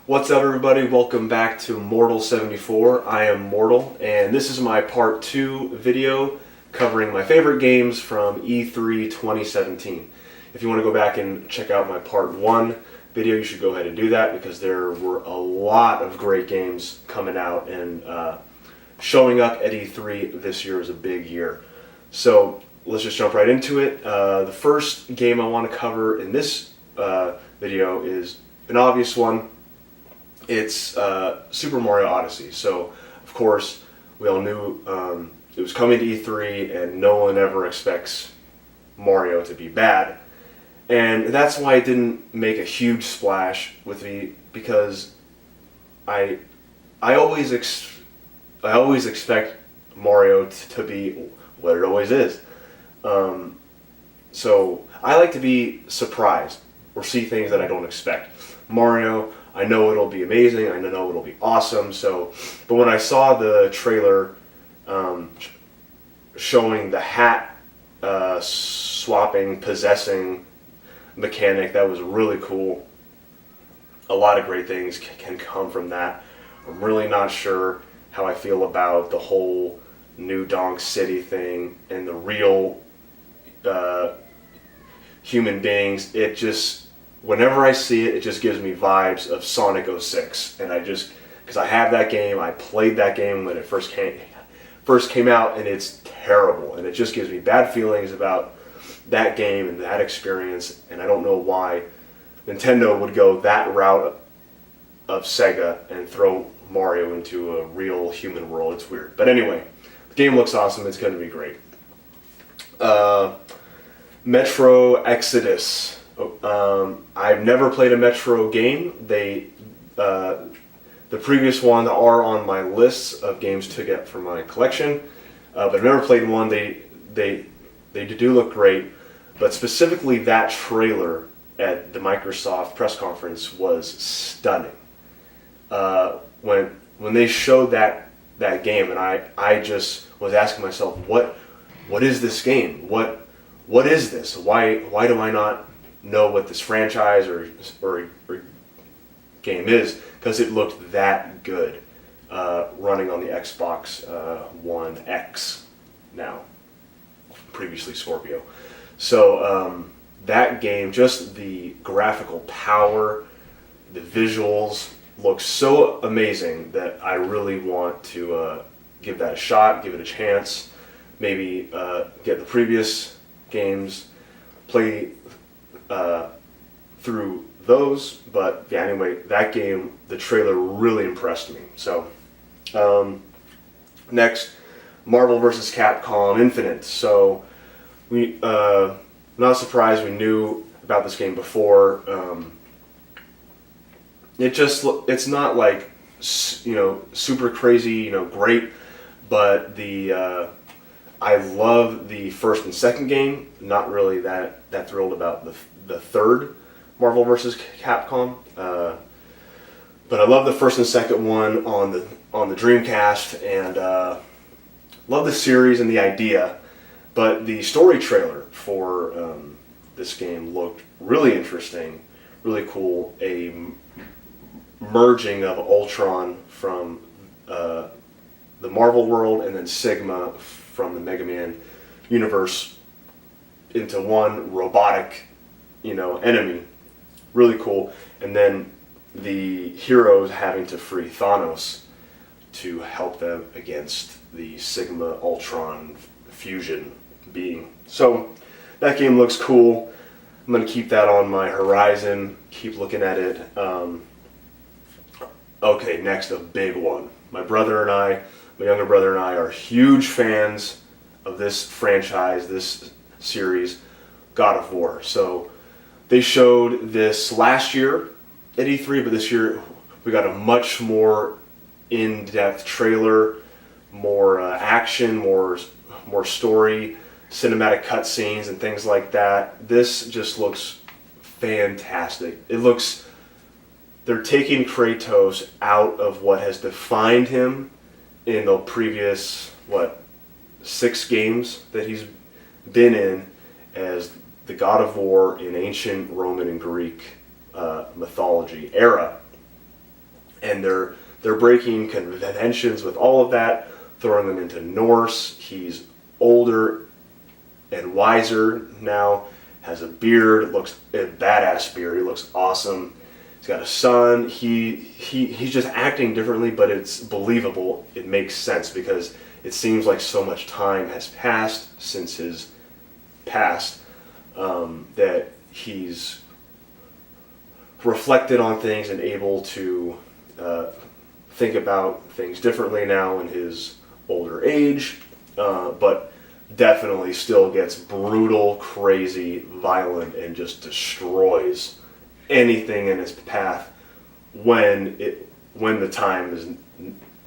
What's up, everybody? Welcome back to Mortal74. I am Mortal, and this is my part 2 video covering my favorite games from E3 2017. If you want to go back and check out my part 1 video, you should go ahead and do that because there were a lot of great games coming out, and showing up at E3 this year is a big year. So let's just jump right into it. The first game I want to cover in this video is an obvious one. It's Super Mario Odyssey. So, of course, we all knew it was coming to E3, and no one ever expects Mario to be bad. And that's why it didn't make a huge splash with me, because I always expect Mario to be what it always is. So I like to be surprised or see things that I don't expect. Mario, I know it'll be amazing. I know it'll be awesome. But when I saw the trailer showing the hat swapping, possessing mechanic, that was really cool. A lot of great things can come from that. I'm really not sure how I feel about the whole New Donk City thing and the real human beings. It just, whenever I see it, it just gives me vibes of Sonic 06. And because I have that game, I played that game when it first came out, and it's terrible. And it just gives me bad feelings about that game and that experience. And I don't know why Nintendo would go that route of Sega and throw Mario into a real human world. It's weird. But anyway, the game looks awesome. It's going to be great. Metro Exodus. I've never played a Metro game. The previous ones are on my list of games to get for my collection, but I've never played one. They do look great, but specifically that trailer at the Microsoft press conference was stunning. When they showed that game, and I just was asking myself, what is this game? What is this? Why do I not know what this franchise or game is? Because it looked that good, running on the Xbox One X now, previously Scorpio. So that game, just the graphical power, the visuals look so amazing that I really want to give that a shot, give it a chance, maybe get the previous games, play through those. But yeah, anyway, that game, the trailer really impressed me. So next, Marvel vs. Capcom Infinite. So we not surprised, we knew about this game before. It's not like super crazy, great, but I love the first and second game. Not really that thrilled about the third Marvel vs. Capcom, but I love the first and second one on the Dreamcast, and love the series and the idea. But the story trailer for this game looked really interesting, really cool. A merging of Ultron from the Marvel world and then Sigma from the Mega Man universe into one robotic, enemy. Really cool. And then the heroes having to free Thanos to help them against the Sigma Ultron fusion being. So that game looks cool. I'm going to keep that on my horizon, keep looking at it. Okay, next, a big one. My younger brother and I are huge fans of this franchise, this series, God of War. So they showed this last year at E3, but this year we got a much more in-depth trailer, more action, more story, cinematic cutscenes and things like that. This just looks fantastic. They're taking Kratos out of what has defined him in the previous, 6 games that he's been in as the God of War in ancient Roman and Greek mythology era. and they're breaking conventions with all of that, throwing them into Norse. He's older and wiser now, has a beard, looks a badass beard. He looks awesome. He's got a son. He's just acting differently, but it's believable. It makes sense because it seems like so much time has passed since his past, that he's reflected on things and able to think about things differently now in his older age, but definitely still gets brutal, crazy, violent, and just destroys anything in his path when the time is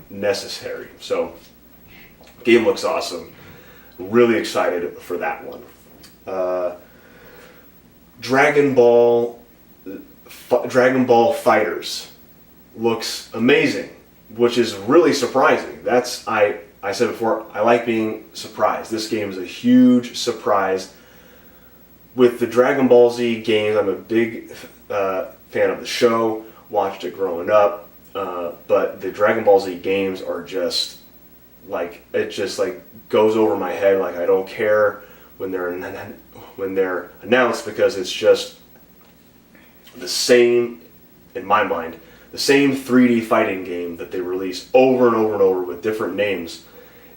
necessary. So, game looks awesome. Really excited for that one. Dragon Ball Fighters looks amazing, which is really surprising. I said before, I like being surprised. This game is a huge surprise. With the Dragon Ball Z games, I'm a big fan of the show, watched it growing up, but the Dragon Ball Z games are just like, it just like goes over my head. Like, I don't care when they're announced, because it's just the same, in my mind, the same 3D fighting game that they release over and over and over with different names.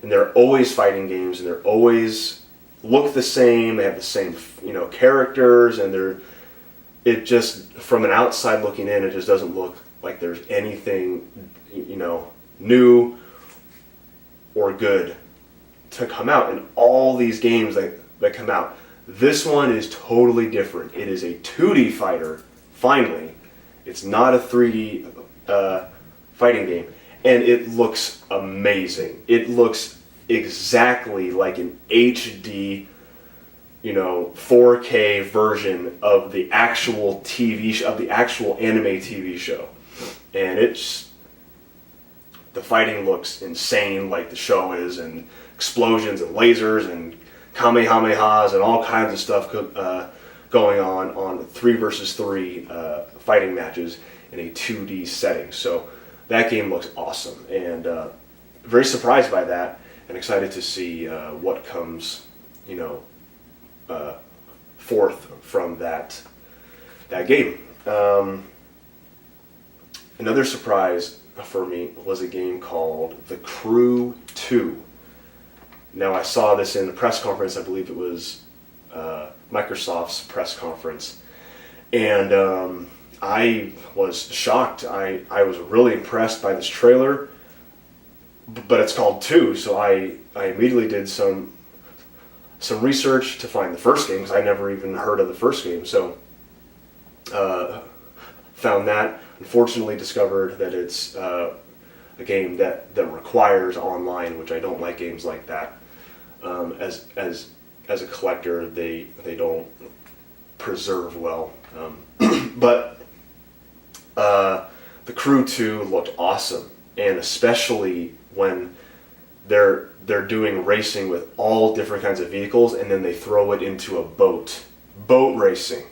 And they're always fighting games, and they're always look the same. They have the same, characters, and it just, from an outside looking in, it just doesn't look like there's anything, new or good to come out in all these games that come out. This one is totally different. It is a 2D fighter, finally. It's not a 3D fighting game. And it looks amazing. It looks exactly like an HD, 4K version of the actual TV show, of the actual anime TV show. And the fighting looks insane, like the show is, and explosions and lasers and kamehamehas and all kinds of stuff going on 3 versus 3 fighting matches in a 2D setting. So that game looks awesome, and very surprised by that, and excited to see what comes, forth from that game. Another surprise for me was a game called The Crew 2. Now, I saw this in the press conference. I believe it was Microsoft's press conference, and I was shocked. I was really impressed by this trailer, but it's called 2, so I immediately did some research to find the first game, because I never even heard of the first game. So found that. Unfortunately, discovered that it's a game that requires online, which I don't like games like that. As a collector, they don't preserve well. But The Crew 2 looked awesome, and especially when they're doing racing with all different kinds of vehicles, and then they throw it into a boat. Boat racing.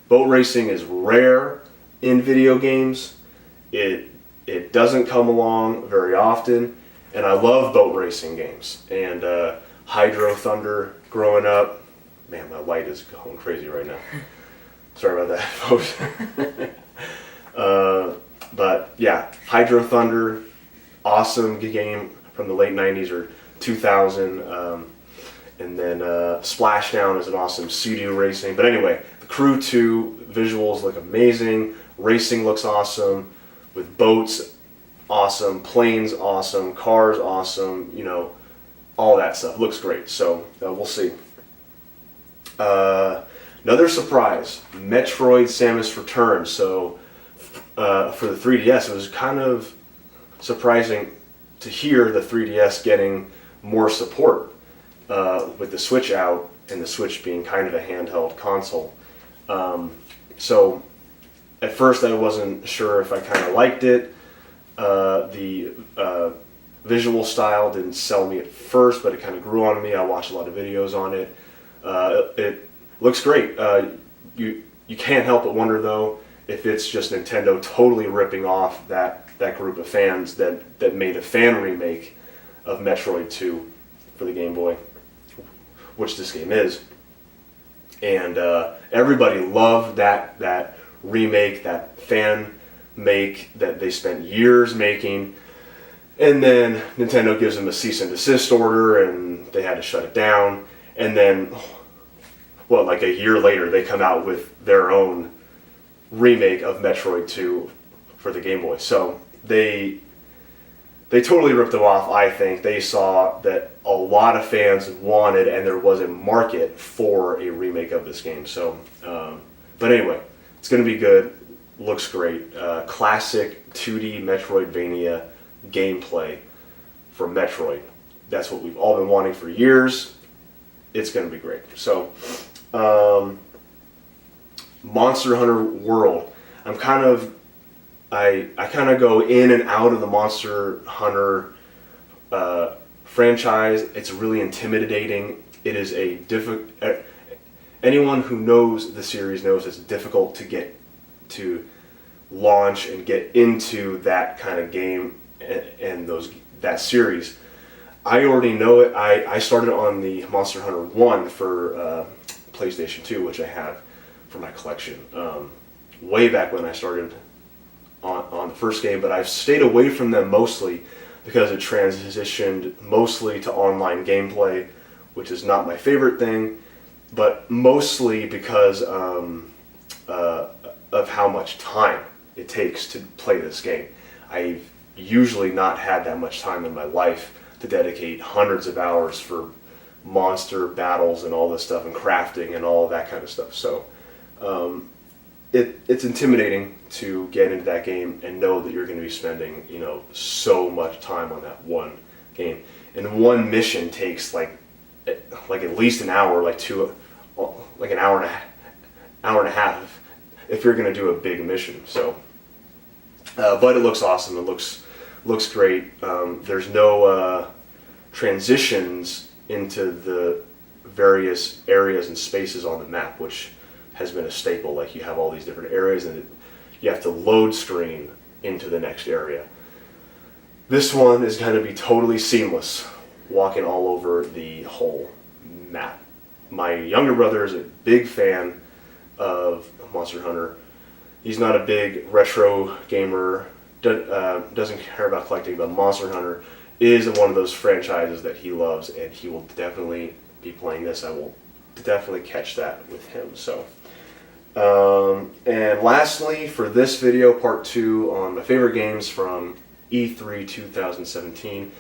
Boat racing is rare in video games. It doesn't come along very often, and I love boat racing games. And Hydro Thunder growing up. Man, my light is going crazy right now. Sorry about that, folks. But yeah, Hydro Thunder, awesome game from the late 90s or 2000. And then Splashdown is an awesome pseudo racing. But anyway, The Crew 2 visuals look amazing. Racing looks awesome. With boats, awesome. Planes, awesome. Cars, awesome. All that stuff. Looks great. So we'll see. Another surprise, Metroid Samus Returns. So for the 3DS, it was kind of surprising to hear the 3DS getting more support with the Switch out, and the Switch being kind of a handheld console. So at first I wasn't sure if I kind of liked it. The visual style didn't sell me at first, but it kind of grew on me. I watched a lot of videos on it. It looks great. You can't help but wonder, though, if it's just Nintendo totally ripping off that group of fans that made a fan remake of Metroid 2 for the Game Boy, which this game is. And everybody loved that remake, that fan make that they spent years making. And then Nintendo gives them a cease and desist order, and they had to shut it down. And then, well, like a year later, they come out with their own remake of Metroid 2 for the Game Boy. So they totally ripped them off, I think. They saw that a lot of fans wanted, and there was a market for a remake of this game. So, but anyway, it's going to be good. Looks great. Classic 2D Metroidvania gameplay for Metroid. That's what we've all been wanting for years. It's going to be great. So, Monster Hunter World. I kind of go in and out of the Monster Hunter franchise. It's really intimidating. It is anyone who knows the series knows it's difficult to get to launch and get into that kind of game and that series. I already know it. I started on the Monster Hunter 1 for PlayStation 2, which I have for my collection way back when I started on the first game, but I've stayed away from them mostly because it transitioned mostly to online gameplay, which is not my favorite thing, but mostly because of how much time it takes to play this game. I've usually not had that much time in my life to dedicate hundreds of hours for monster battles and all this stuff and crafting and all that kind of stuff. So it's intimidating to get into that game and know that you're going to be spending, so much time on that one game. And one mission takes like at least an hour, like an hour and a half if you're going to do a big mission. So, but it looks awesome. It looks great. There's no transitions into the various areas and spaces on the map, which has been a staple. Like, you have all these different areas and you have to load screen into the next area. This one is going to be totally seamless, walking all over the whole map. My younger brother is a big fan of Monster Hunter. He's not a big retro gamer, doesn't care about collecting, but Monster Hunter is one of those franchises that he loves, and he will definitely be playing this. I will definitely catch that with him. So, and lastly, for this video, part 2 on my favorite games from E3 2017,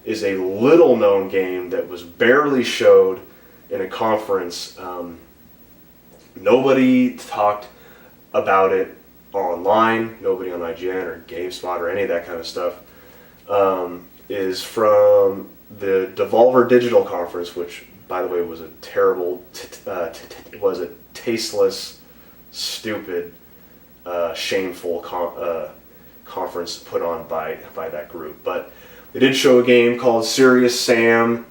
is a little known game that was barely showed in a conference. Nobody talked about it online, nobody on IGN or GameSpot or any of that kind of stuff. Is from the Devolver Digital Conference, which, by the way, was a terrible, was a tasteless, stupid, shameful conference put on by that group. But they did show a game called Serious Sam's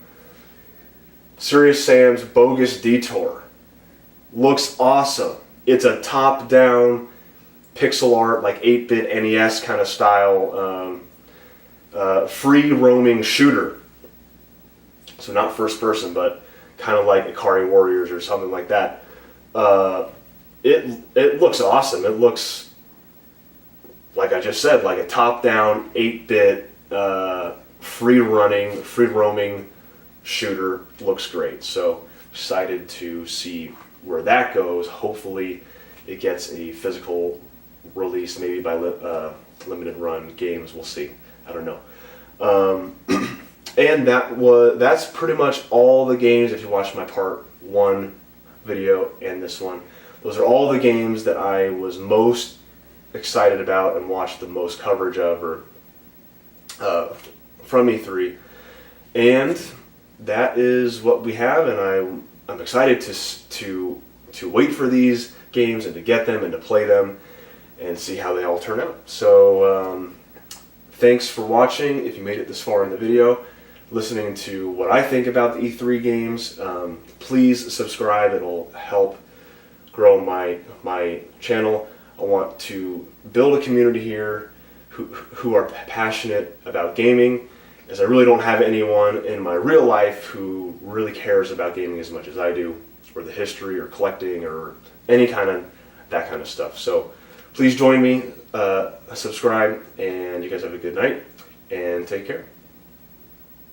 Bogus Detour. Looks awesome. It's a top-down pixel art, like 8-bit NES kind of style, free roaming shooter. So not first person, but kind of like Ikari Warriors or something like that. It looks awesome. It looks, like I just said, like a top-down 8-bit free roaming shooter. Looks great. So excited to see where that goes. Hopefully it gets a physical release, maybe by limited run games. We'll see. I don't know. And that's pretty much all the games. If you watched my part 1 video and this one, those are all the games that I was most excited about and watched the most coverage of, or from E3. And that is what we have, and I'm excited to wait for these games and to get them and to play them and see how they all turn out. So thanks for watching. If you made it this far in the video, listening to what I think about the E3 games, please subscribe. It'll help grow my channel. I want to build a community here who are passionate about gaming, as I really don't have anyone in my real life who really cares about gaming as much as I do, or the history or collecting or any kind of that kind of stuff. So please join me, subscribe, and you guys have a good night and take care.